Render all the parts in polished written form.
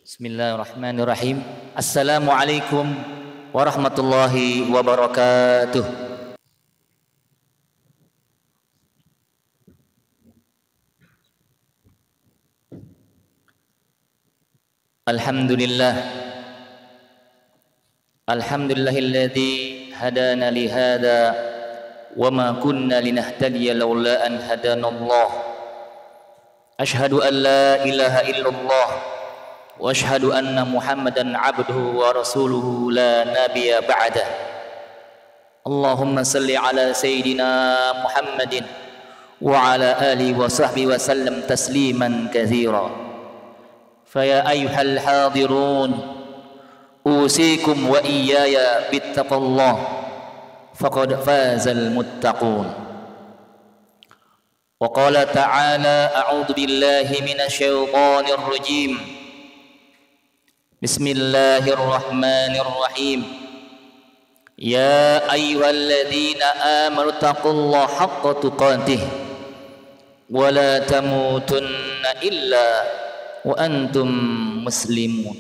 Bismillahirrahmanirrahim. Assalamualaikum warahmatullahi wabarakatuh. Alhamdulillah. Alhamdulillahilladzi hadana li hada wa ma kunna linahtadiya laula an hadanallah. Ashhadu an la ilaha illallah wa ashhadu anna Muhammadan abduhu wa rasuluhu la nabiyya ba'dah. Allahumma salli ala sayyidina Muhammadin wa ala alihi wa sahbihi wa sallam tasliman katsira. Faya ayyuhal hadirun usikum wa iyaya bittaqallah faqad fazal muttaqun. Wa qala ta'ala a'udzu billahi minasy syaithanir rajim. Bismillahirrahmanirrahim. Ya ayyuhalladzina amanu taqullaha haqqa tuqatih wa la tamutunna illa wa antum muslimun.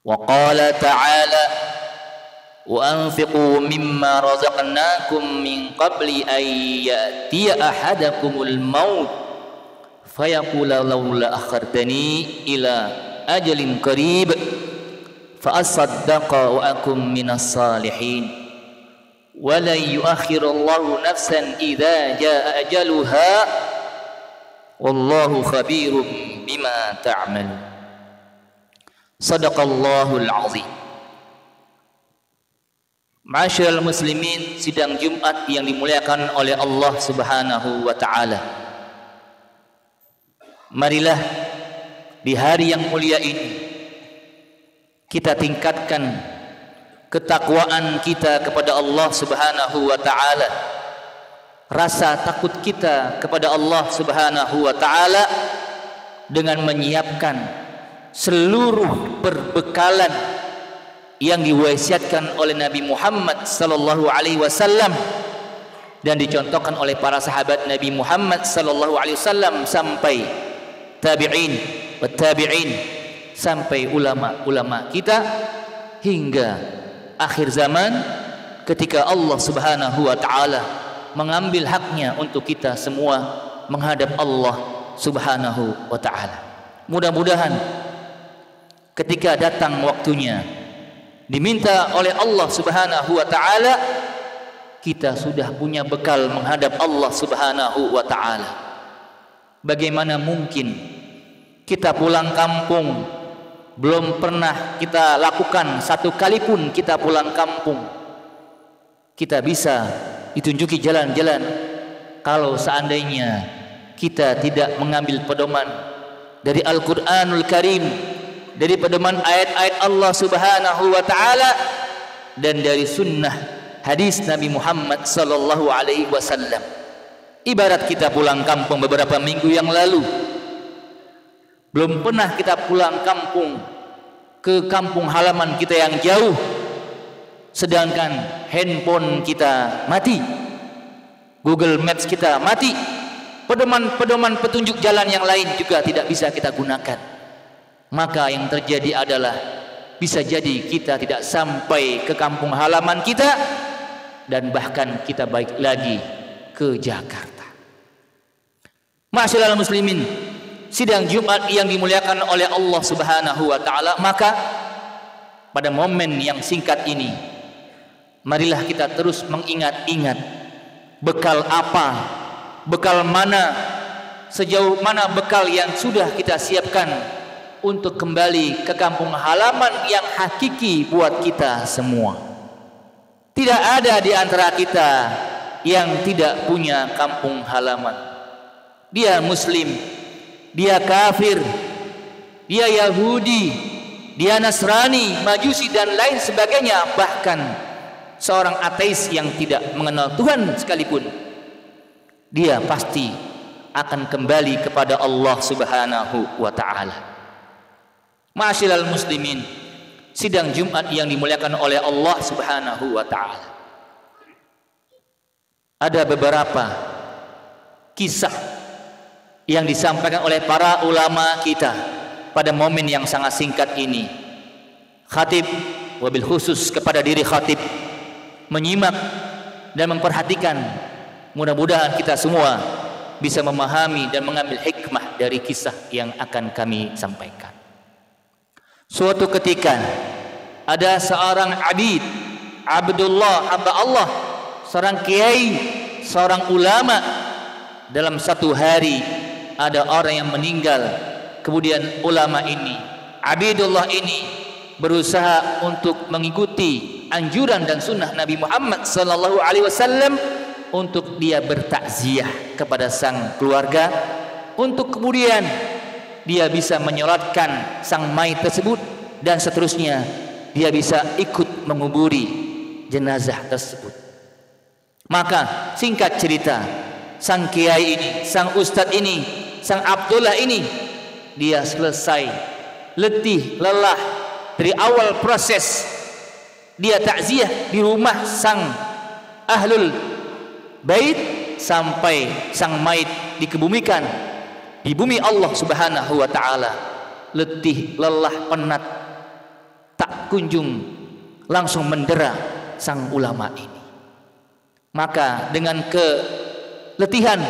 Wa qala ta'ala wa anfiqu mimma razaqnakum min qabli an ya'tiya ahadakumul maut fayaqula laula akhartani ila ajalin qarib fa asaddaqa wa akum minas salihin wa la yuakhirullahu nafsan idza jaa ajaluha wallahu khabirum bima ta'malun. Sadaqallahul azim. Ma'asyiral muslimin, sidang Jumat yang dimuliakan oleh Allah Subhanahu wa taala. Marilah di hari yang mulia ini kita tingkatkan ketakwaan kita kepada Allah Subhanahu wa taala. Rasa takut kita kepada Allah Subhanahu wa taala dengan menyiapkan seluruh perbekalan yang diwasiatkan oleh Nabi Muhammad sallallahu alaihi wasallam dan dicontohkan oleh para sahabat Nabi Muhammad sallallahu alaihi wasallam sampai tabi'in wa tabi'in sampai ulama-ulama kita hingga akhir zaman ketika Allah Subhanahu wa taala mengambil haknya untuk kita semua menghadap Allah Subhanahu wa taala. Mudah-mudahan ketika datang waktunya diminta oleh Allah Subhanahu wa taala kita sudah punya bekal menghadap Allah Subhanahu wa taala. Bagaimana mungkin kita pulang kampung belum pernah kita lakukan satu kali pun kita pulang kampung kita bisa ditunjuki jalan-jalan kalau seandainya kita tidak mengambil pedoman dari Al-Qur'anul Karim, dari pedoman ayat-ayat Allah Subhanahu wa taala dan dari sunnah hadis Nabi Muhammad sallallahu alaihi wasallam. Ibarat kita pulang kampung beberapa minggu yang lalu, belum pernah kita pulang kampung ke kampung halaman kita yang jauh, sedangkan handphone kita mati, Google Maps kita mati, pedoman-pedoman petunjuk jalan yang lain juga tidak bisa kita gunakan. Maka yang terjadi adalah bisa jadi kita tidak sampai ke kampung halaman kita dan bahkan kita balik lagi ke Jakarta. Ma'asyiral muslimin, sidang Jumat yang dimuliakan oleh Allah Subhanahu wa taala, maka pada momen yang singkat ini marilah kita terus mengingat-ingat bekal apa, bekal mana, sejauh mana bekal yang sudah kita siapkan untuk kembali ke kampung halaman yang hakiki buat kita semua. Tidak ada di antara kita yang tidak punya kampung halaman. Dia muslim, dia kafir, dia Yahudi, dia Nasrani, Majusi dan lain sebagainya, bahkan seorang ateis yang tidak mengenal Tuhan sekalipun, dia pasti akan kembali kepada Allah Subhanahu wa taala. Ma'asyiral muslimin, sidang Jumat yang dimuliakan oleh Allah Subhanahu wa taala. Ada beberapa kisah yang disampaikan oleh para ulama kita pada momen yang sangat singkat ini. Khatib, wabil khusus kepada diri khatib, menyimak dan memperhatikan. Mudah-mudahan kita semua bisa memahami dan mengambil hikmah dari kisah yang akan kami sampaikan. Suatu ketika ada seorang abid, Abdullah, hamba Allah, seorang kiai, seorang ulama. Dalam satu hari ada orang yang meninggal. Kemudian ulama ini, Abdullah ini, berusaha untuk mengikuti anjuran dan sunnah Nabi Muhammad sallallahu alaihi wasallam untuk dia bertakziah kepada sang keluarga, untuk kemudian dia bisa menyolatkan sang mayit tersebut, dan seterusnya dia bisa ikut menguburi jenazah tersebut. Maka singkat cerita, sang kiai ini, sang ustadz ini, sang Abdullah ini, dia selesai letih, lelah dari awal proses dia takziah di rumah sang ahlul bait sampai sang mayit dikebumikan di bumi Allah Subhanahu wa taala. Letih, lelah, penat, tak kunjung langsung mendera sang ulama ini. Maka dengan keletihan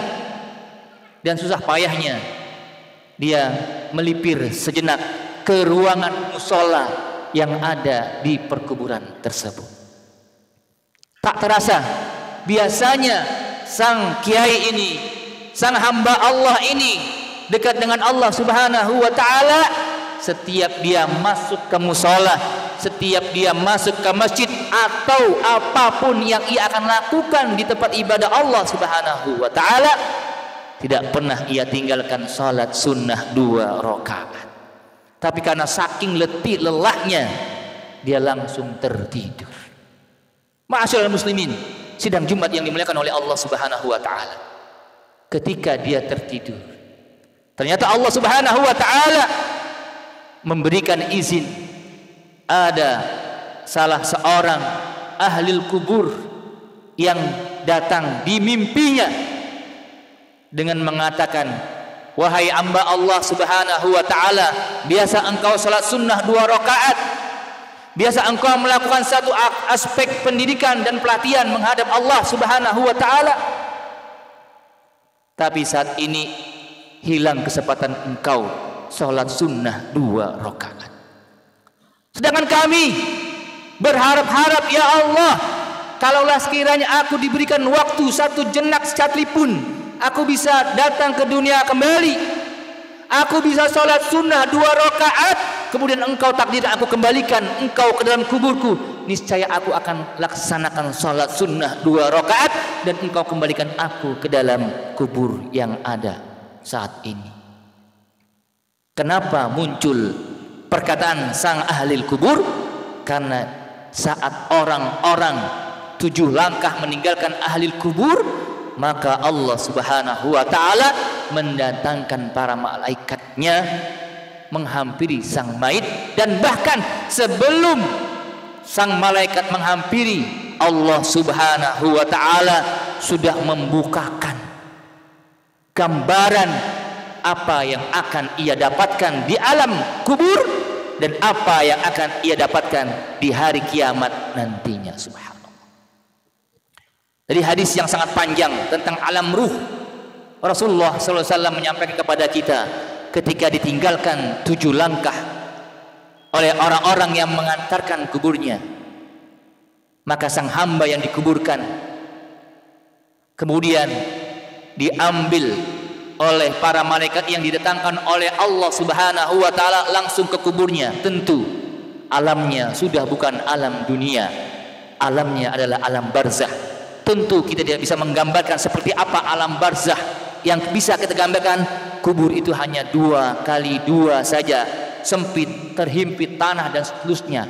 dan susah payahnya, dia melipir sejenak ke ruangan musola yang ada di perkuburan tersebut. Tak terasa, biasanya sang kiai ini, sang hamba Allah ini dekat dengan Allah Subhanahu wa taala. Setiap dia masuk ke musola, setiap dia masuk ke masjid, atau apapun yang ia akan lakukan di tempat ibadah Allah Subhanahu wa taala, tidak pernah ia tinggalkan salat sunnah 2 rakaat. Tapi karena saking letih lelahnya, dia langsung tertidur. Ma'asyiral muslimin, sidang Jumat yang dimuliakan oleh Allah Subhanahu wa taala. Ketika dia tertidur, ternyata Allah Subhanahu wa taala memberikan izin. Ada salah seorang ahli kubur yang datang di mimpinya dengan mengatakan, wahai hamba Allah Subhanahu wa taala, biasa engkau salat sunnah 2 rakaat, biasa engkau melakukan satu aspek pendidikan dan pelatihan menghadap Allah Subhanahu wa taala, tapi saat ini hilang kesempatan engkau salat sunnah 2 rakaat. Sedangkan kami berharap-harap, ya Allah, kalaulah sekiranya aku diberikan waktu 1 jenak sekalipun, aku bisa datang ke dunia kembali, aku bisa sholat sunnah 2 rakaat, kemudian engkau takdirkan aku kembalikan engkau ke dalam kuburku, niscaya aku akan laksanakan sholat sunnah 2 rakaat, dan engkau kembalikan aku ke dalam kubur yang ada saat ini. Kenapa muncul perkataan sang ahli kubur? Karena saat orang-orang 7 langkah meninggalkan ahli kubur, maka Allah Subhanahu wa taala mendatangkan para malaikatnya menghampiri sang mayit, dan bahkan sebelum sang malaikat menghampiri, Allah Subhanahu wa taala sudah membukakan gambaran apa yang akan ia dapatkan di alam kubur dan apa yang akan ia dapatkan di hari kiamat nantinya. Subhanallah. Dari hadis yang sangat panjang tentang alam ruh, Rasulullah SAW menyampaikan kepada kita, ketika ditinggalkan 7 langkah oleh orang-orang yang mengantarkan kuburnya, maka sang hamba yang dikuburkan kemudian diambil oleh para malaikat yang didatangkan oleh Allah Subhanahu wa taala langsung ke kuburnya. Tentu alamnya sudah bukan alam dunia, alamnya adalah alam barzah. Tentu kita tidak bisa menggambarkan seperti apa alam barzah. Yang bisa kita gambarkan, kubur itu hanya 2 kali 2 saja, sempit, terhimpit tanah dan seterusnya.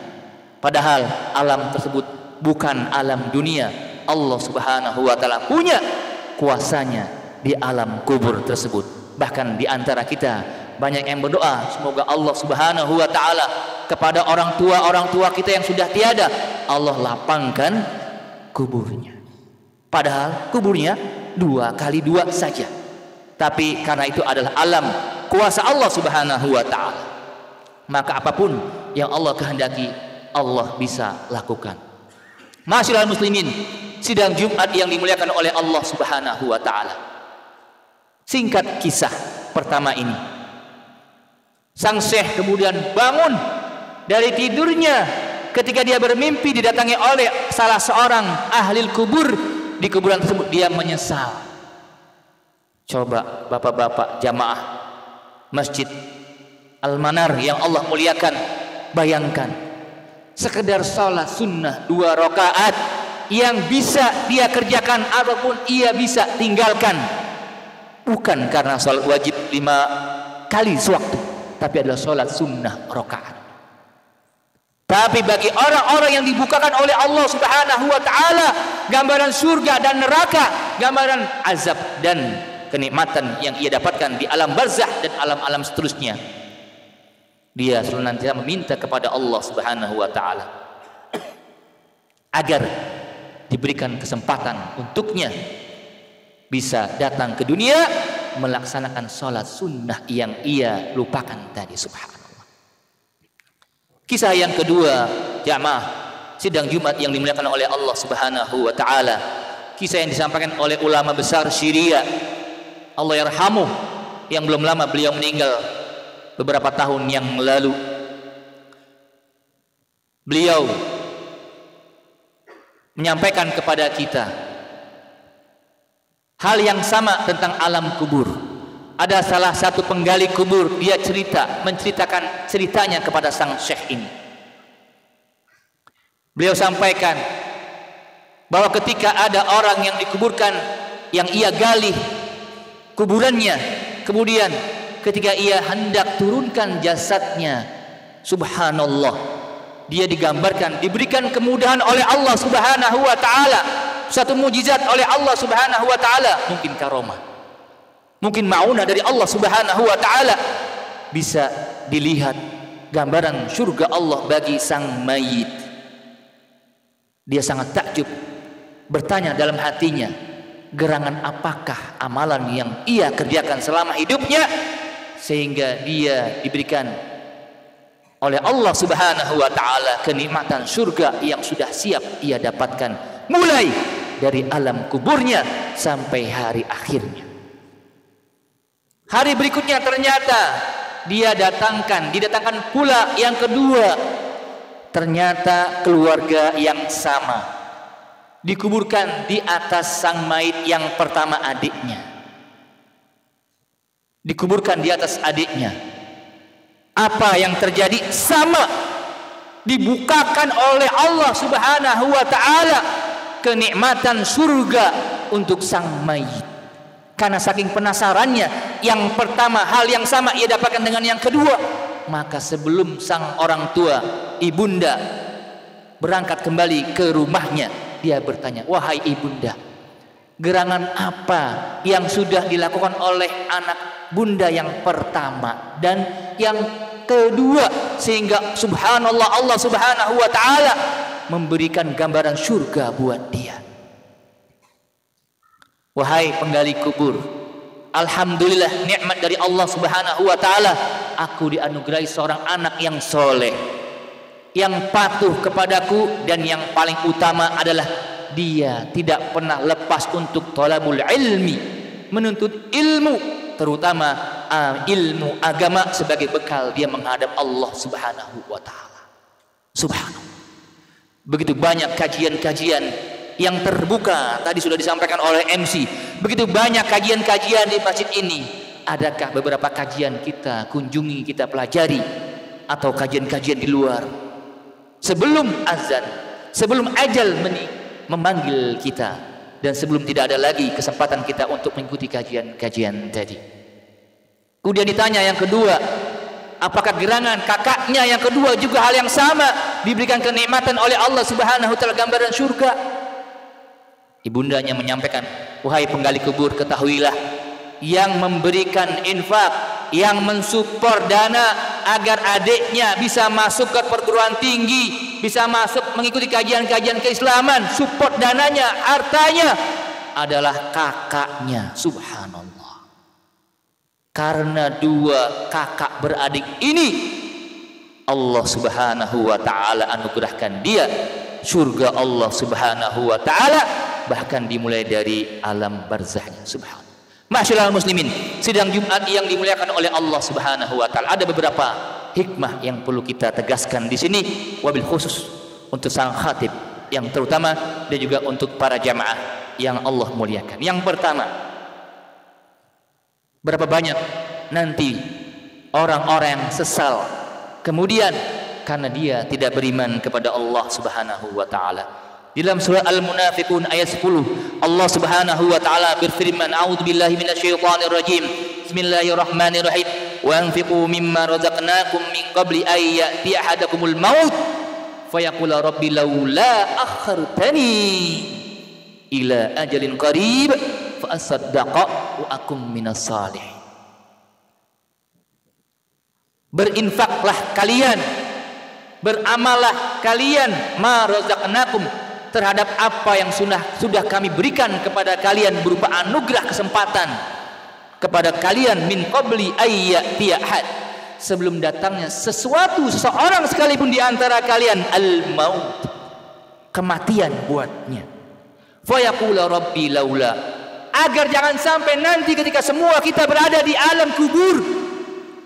Padahal alam tersebut bukan alam dunia. Allah Subhanahu wa taala punya kuasanya di alam kubur tersebut. Bahkan di antara kita banyak yang berdoa, semoga Allah Subhanahu wa taala kepada orang tua kita yang sudah tiada, Allah lapangkan kuburnya. Padahal kuburnya 2 kali 2 saja. tapi karena itu adalah alam kuasa Allah Subhanahu wa taala, maka apapun yang Allah kehendaki Allah bisa lakukan. Masyiral muslimin, sidang Jumat yang dimuliakan oleh Allah Subhanahu wa taala. Singkat kisah pertama ini, sang syekh kemudian bangun dari tidurnya ketika dia bermimpi didatangi oleh salah seorang ahli kubur di kuburan tersebut. Dia menyesal. Coba bapak-bapak jamaah Masjid Al-Manar yang Allah muliakan, bayangkan sekedar sholat sunnah 2 rakaat yang bisa dia kerjakan ataupun ia bisa tinggalkan, bukan karena sholat wajib 5 kali sewaktu, tapi adalah sholat sunnah rakaat. Tapi bagi orang-orang yang dibukakan oleh Allah Subhanahu wa taala gambaran surga dan neraka, gambaran azab dan kenikmatan yang ia dapatkan di alam barzakh dan alam-alam seterusnya, dia senantiasa meminta kepada Allah Subhanahu wa taala agar diberikan kesempatan untuknya bisa datang ke dunia melaksanakan sholat sunnah yang ia lupakan tadi. Subhanallah. Kisah yang kedua, jamaah sidang Jumat yang dimuliakan oleh Allah Subhanahu wa taala, kisah yang disampaikan oleh ulama besar Syria, Allah yarhamuh, yang belum lama beliau meninggal beberapa tahun yang lalu. Beliau menyampaikan kepada kita hal yang sama tentang alam kubur. Ada salah satu penggali kubur, dia menceritakan ceritanya kepada sang syekh ini. Beliau sampaikan bahwa ketika ada orang yang dikuburkan, yang ia gali kuburannya, kemudian ketika ia hendak turunkan jasadnya, subhanallah, dia digambarkan diberikan kemudahan oleh Allah Subhanahu wa taala, satu mukjizat oleh Allah Subhanahu wa taala, mungkin karomah, mungkin maunah dari Allah Subhanahu wa taala, bisa dilihat gambaran surga Allah bagi sang mayit. Dia sangat takjub, bertanya dalam hatinya, gerangan apakah amalan yang ia kerjakan selama hidupnya sehingga dia diberikan oleh Allah Subhanahu wa taala kenikmatan surga yang sudah siap ia dapatkan mulai dari alam kuburnya sampai hari akhirnya. Hari berikutnya ternyata didatangkan pula yang kedua. Ternyata keluarga yang sama dikuburkan di atas sang mayit yang pertama, adiknya. Dikuburkan di atas adiknya. Apa yang terjadi? Sama. Dibukakan oleh Allah Subhanahu wa taala kenikmatan surga untuk sang mayit. Karena saking penasarannya, yang pertama hal yang sama ia dapatkan dengan yang kedua, maka sebelum sang orang tua, ibunda, berangkat kembali ke rumahnya, dia bertanya, wahai ibunda, gerangan apa yang sudah dilakukan oleh anak bunda yang pertama dan yang kedua sehingga subhanallah Allah Subhanahu wa taala memberikan gambaran surga buat dia. Wahai penggali kubur, alhamdulillah nikmat dari Allah Subhanahu wa taala, aku dianugerahi seorang anak yang soleh, yang patuh kepadaku, dan yang paling utama adalah dia tidak pernah lepas untuk thalabul ilmi, menuntut ilmu, terutama ilmu agama sebagai bekal dia menghadap Allah Subhanahu wa taala. Subhanallah. Begitu banyak kajian-kajian yang terbuka, tadi sudah disampaikan oleh MC, begitu banyak kajian-kajian di masjid ini. Adakah beberapa kajian kita kunjungi, kita pelajari, atau kajian-kajian di luar sebelum azan, sebelum ajal memanggil kita, dan sebelum tidak ada lagi kesempatan kita untuk mengikuti kajian-kajian tadi? Kemudian ditanya yang kedua, apakah gerangan kakaknya yang kedua juga hal yang sama, diberikan kenikmatan oleh Allah Subhanahu wa taala gambaran surga? Ibundanya menyampaikan, wahai penggali kubur, ketahuilah, yang memberikan infak, yang mensupport dana agar adiknya bisa masuk ke perguruan tinggi, bisa masuk mengikuti kajian-kajian keislaman, support dananya, hartanya adalah kakaknya. Subhanallah. Karena dua kakak beradik ini Allah Subhanahu wa taala anugerahkan dia surga Allah Subhanahu wa taala, bahkan dimulai dari alam barzahnya. Subhanallah. Masyaallah muslimin, sidang Jumat yang dimuliakan oleh Allah Subhanahu wa taala, ada beberapa hikmah yang perlu kita tegaskan di sini, wabil khusus untuk sang khatib yang terutama dan juga untuk para jamaah yang Allah muliakan. Yang pertama, berapa banyak nanti orang-orang yang sesal kemudian karena dia tidak beriman kepada Allah Subhanahu wa taala. Dalam surah Al-Munafiqun ayat 10 Allah Subhanahu wa taala berfirman, a'udzubillahi minasyaitonir rajim, bismillahirrahmanirrahim, wa anfiqu mimma razaqnakum min qabli ay ya'ti ahadakumul maut fayaqula rabbi laula akhartani ila ajalin qarib fa asaddaqa wa akum minas salihin. Berinfaklah kalian, beramallah kalian ma razaqnakum, terhadap apa yang sudah kami berikan kepada kalian berupa anugerah kesempatan kepada kalian min qabli ayyati ahad, sebelum datangnya seseorang sekalipun di antara kalian, al maut, kematian buatnya. Fa yaqula rabbi laula, agar jangan sampai nanti ketika semua kita berada di alam kubur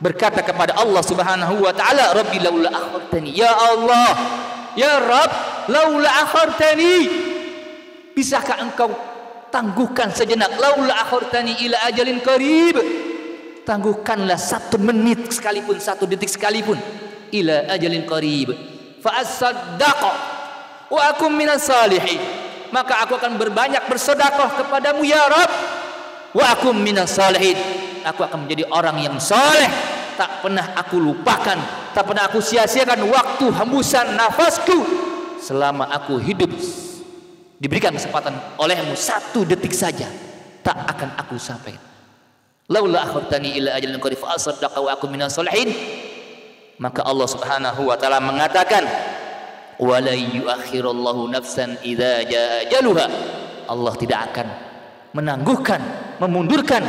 berkata kepada Allah Subhanahu wa taala, rabbi laula akhartani, ya Allah, ya Rabb, laula akhartani, bisakah engkau tangguhkan sejenak, laula akhartani ila ajalin qarib, tangguhkanlah 1 menit sekalipun, 1 detik sekalipun, ila ajalin qarib fa asaddaqa wa akum minas salihin, maka aku akan berbanyak bersedekah kepadamu ya Rabb, wa akum minas salihin, aku akan menjadi orang yang saleh, tak pernah aku lupakan, tak pernah aku sia-siakan waktu hembusan nafasku selama aku hidup, diberikan kesempatan olehmu 1 detik saja, tak akan aku sampai. Laula akhartani ila ajalin qarib fa asaddaqa wa akum minas salihin, maka Allah Subhanahu wa taala mengatakan, wala yuakhirullahu nafsan idza jaa ajaluha, Allah tidak akan menangguhkan, memundurkan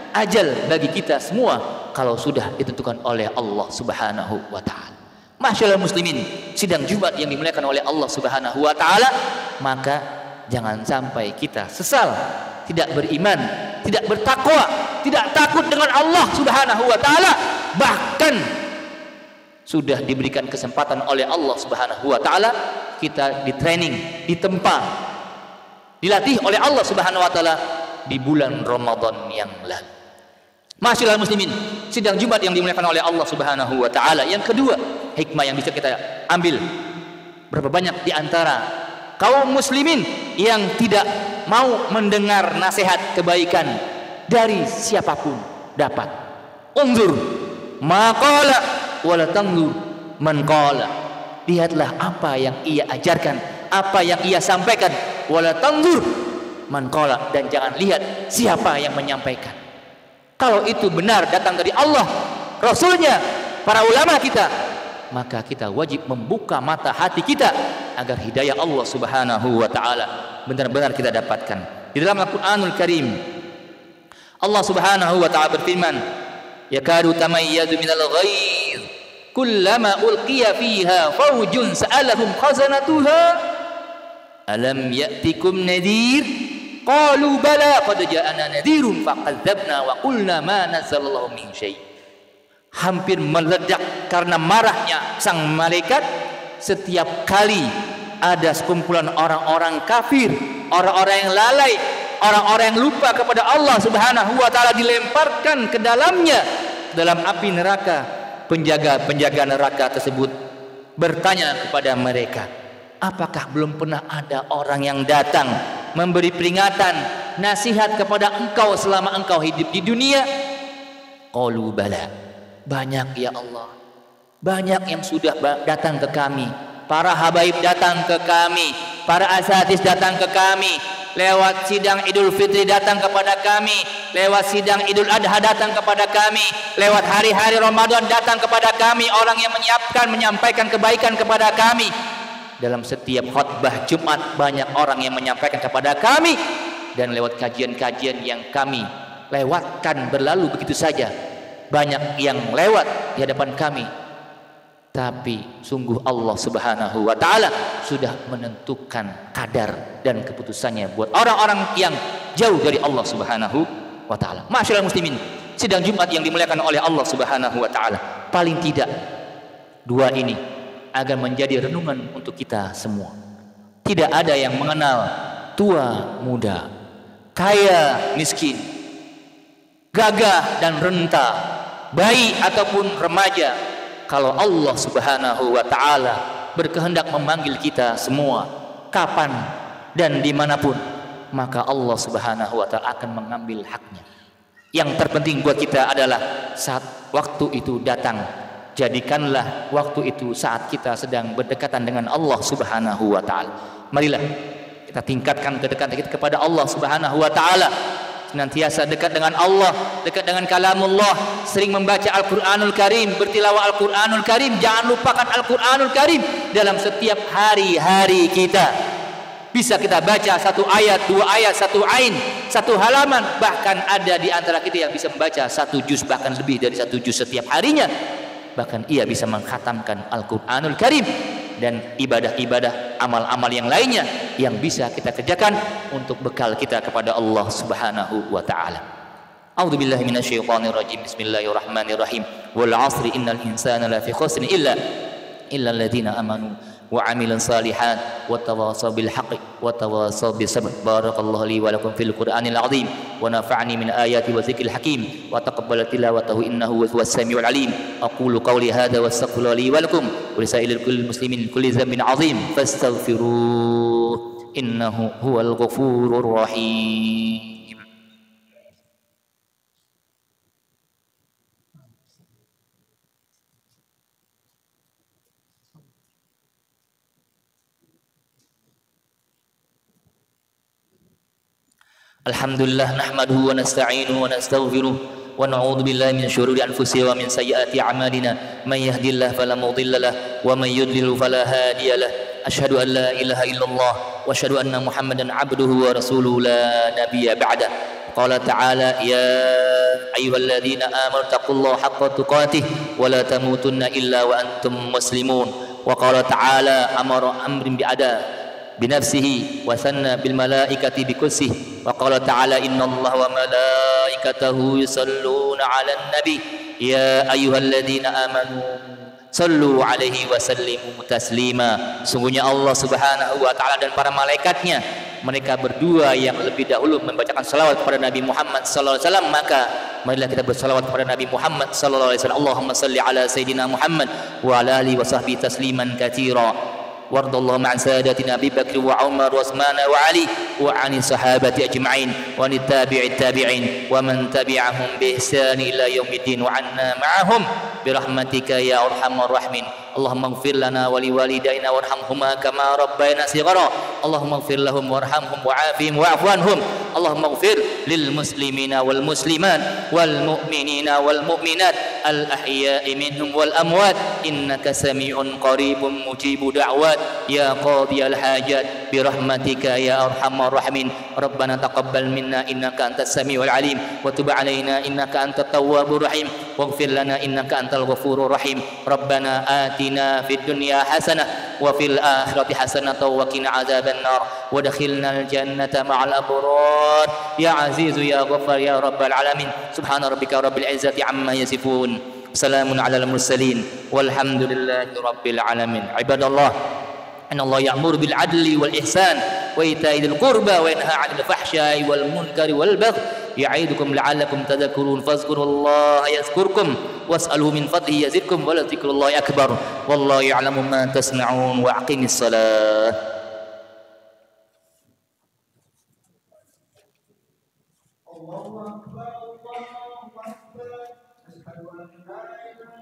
ajal bagi kita semua kalau sudah ditentukan oleh Allah Subhanahu wa taala. Masyaallah muslimin, sidang Jumat yang dimuliakan oleh Allah Subhanahu wa taala, maka jangan sampai kita sesal, tidak beriman, tidak bertakwa, tidak takut dengan Allah Subhanahu wa taala, bahkan sudah diberikan kesempatan oleh Allah Subhanahu wa taala, kita ditraining, ditempa, dilatih oleh Allah Subhanahu wa taala di bulan Ramadan yang lalu. Masyaallah muslimin, sidang Jumat yang dimuliakan oleh Allah Subhanahu wa taala. Yang kedua, hikmah yang bisa kita ambil, berapa banyak di antara kaum muslimin yang tidak mau mendengar nasihat kebaikan dari siapapun dapat. Unzur maqala wala tanzur man qala, lihatlah apa yang ia ajarkan, apa yang ia sampaikan, wala tanzur man qala, dan jangan lihat siapa yang menyampaikan. Kalau itu benar datang dari Allah, Rasulnya, para ulama kita, maka kita wajib membuka mata hati kita agar hidayah Allah Subhanahu wa taala benar-benar kita dapatkan. Di dalam Al-Qur'anul Karim Allah Subhanahu wa taala berfirman, yakadu tamayyadu minal ghaiz kullama ulqiya fiha fawjun sa'alahum khazanatuha alam ya'tikum nadhir qalu bala qad ja'ana nadhirun faqadzabna wa qulna ma nazzalallahu min syai'. Hampir meledak karena marahnya sang malaikat setiap kali ada sekumpulan orang-orang kafir, orang-orang yang lalai, orang-orang yang lupa kepada Allah Subhanahu wa taala, dilemparkan ke dalamnya, dalam api neraka. Penjaga-penjaga neraka tersebut bertanya kepada mereka, apakah belum pernah ada orang yang datang memberi peringatan, nasihat kepada engkau selama engkau hidup di dunia? Qalu bala, banyak ya Allah, banyak yang sudah datang ke kami, para habaib datang ke kami, para asatidz datang ke kami, lewat sidang Idul Fitri datang kepada kami, lewat sidang Idul Adha datang kepada kami, lewat hari-hari Ramadan datang kepada kami, orang yang menyampaikan kebaikan kepada kami. Dalam setiap khutbah Jumat banyak orang yang menyampaikan kepada kami, dan lewat kajian-kajian yang kami lewatkan berlalu begitu saja, banyak yang lewat di hadapan kami, tapi sungguh Allah Subhanahu wa taala sudah menentukan kadar dan keputusannya buat orang-orang yang jauh dari Allah Subhanahu wa taala. Ma'asyiral muslimin, sidang Jumat yang dimuliakan oleh Allah Subhanahu wa taala, paling tidak dua ini agar menjadi renungan untuk kita semua. Tidak ada yang mengenal tua muda, kaya miskin, gagah dan renta, bayi ataupun remaja. Kalau Allah Subhanahu wa taala berkehendak memanggil kita semua kapan dan dimanapun, maka Allah Subhanahu wa taala akan mengambil haknya. Yang terpenting buat kita adalah saat waktu itu datang, jadikanlah waktu itu saat kita sedang berdekatan dengan Allah Subhanahu wa taala. Marilah kita tingkatkan kedekatan kita kepada Allah Subhanahu wa taala, senantiasa dekat dengan Allah, dekat dengan kalamullah, sering membaca Al-Qur'anul Karim, bertilawah Al-Qur'anul Karim. Jangan lupakan Al-Qur'anul Karim dalam setiap hari-hari kita. Bisa kita baca satu ayat, dua ayat, satu ain, satu halaman. Bahkan ada di antara kita yang bisa membaca satu juz, bahkan lebih dari satu juz setiap harinya. Bahkan ia bisa mengkhatamkan Al-Qur'anul Karim. Dan ibadah-ibadah, amal-amal yang lainnya yang bisa kita kerjakan untuk bekal kita kepada Allah Subhanahu wa taala. A'udzu billahi minasyaitonir rajim. Bismillahirrahmanirrahim. Wal 'asri innal insana lafi khusrin illa alladziina amanu wa 'amilus shalihat wa tawassaw bil haqqi wa tawassaw bis sabr. Barakallahu li wa lakum fil Qur'anil 'azim wa nafa'ani min ayati wa dzikril hakim wa taqabbal tilawatahu innahu huwas samiul 'alim. Aqulu qawli hadza wastaghfiru li wa lakum wa lisairil muslimin kulli dhanbin 'azim fastaghfiruhu innahu huwal ghafurur rahim. Alhamdulillah nahmaduhu wa nasta'inuhu wa nastaghfiruh wa na'udzu billahi min syururi anfusina wa min sayyiati a'malina. May yahdihillahu fala mudilla lahu wa may yudlil fala hadiya lahu. Asyhadu an la ilaha illallah wa asyhadu anna Muhammadan 'abduhu wa rasuluhu la nabiyya ba'da. Qala ta'ala ya ayyuhalladzina amanu taqullaha haqqa tuqatih wa la tamutunna illa wa antum muslimun. Wa qala ta'ala amara amrin bi'ada binafsihi wa sanna bil malaikati bikulsihi wa qala ta'ala innallaha wa malaikatahu yusalluna 'alan nabi ya ayyuhalladzina amanu sallu 'alaihi wa sallimu taslima. Sungguhnya Allah Subhanahu wa taala dan para malaikatnya, mereka berdua yang lebih dahulu membacakan salawat kepada Nabi Muhammad sallallahu alaihi wasallam, maka marilah kita bersalawat kepada Nabi Muhammad sallallahu alaihi wasallam. Allahumma salli ala sayidina Muhammad wa ala alihi wa sahbihi tasliman katsira. وارض اللهم عن سادتنا ابي بكر وعمر وعثمان وعلي وعن الصحابه اجمعين وعن التابعين ومن تبعهم باحسان الى يوم الدين وعنا معهم برحمتك يا ارحم الراحمين. اللهم اغفر لنا ولوالدينا وارحمهما كما ربينا صغارا. اللهم اغفر لهم وارحمهم وعافهم واعف عنهم. اللهم اغفر للمسلمين والمسلمات والمؤمنين والمؤمنات الاحياء منهم والاموات انك سميع قريب مجيب دعوات يا قاضي الحاجات برحمتك يا ارحم الراحمين. ربنا تقبل منا انك انت السميع العليم وتب علينا انك انت التواب الرحيم واغفر لنا انك انت الغفور الرحيم. ربنا آتنا في الدنيا حسنة وفي الآخرة حسنة وقنا عذاب النار وادخلنا الجنة مع الأبرار يا عزيز يا غفار يا رب العالمين. سبحان ربك رب العزة عما يصفون سلام على المرسلين والحمد لله رب العالمين. عباد الله إن الله يأمر بالعدل والإحسان وإيتاء ذي القربى وينهى عن الفحشاء والمنكر والبغي يعظكم لعلكم تذكرون فاذكروا الله يذكركم واسألوه من فضله يزدكم ولذكر الله أكبر والله يعلم ما تصنعون وأقم الصلاة. الله أكبر الله أكبر أشهد أن لا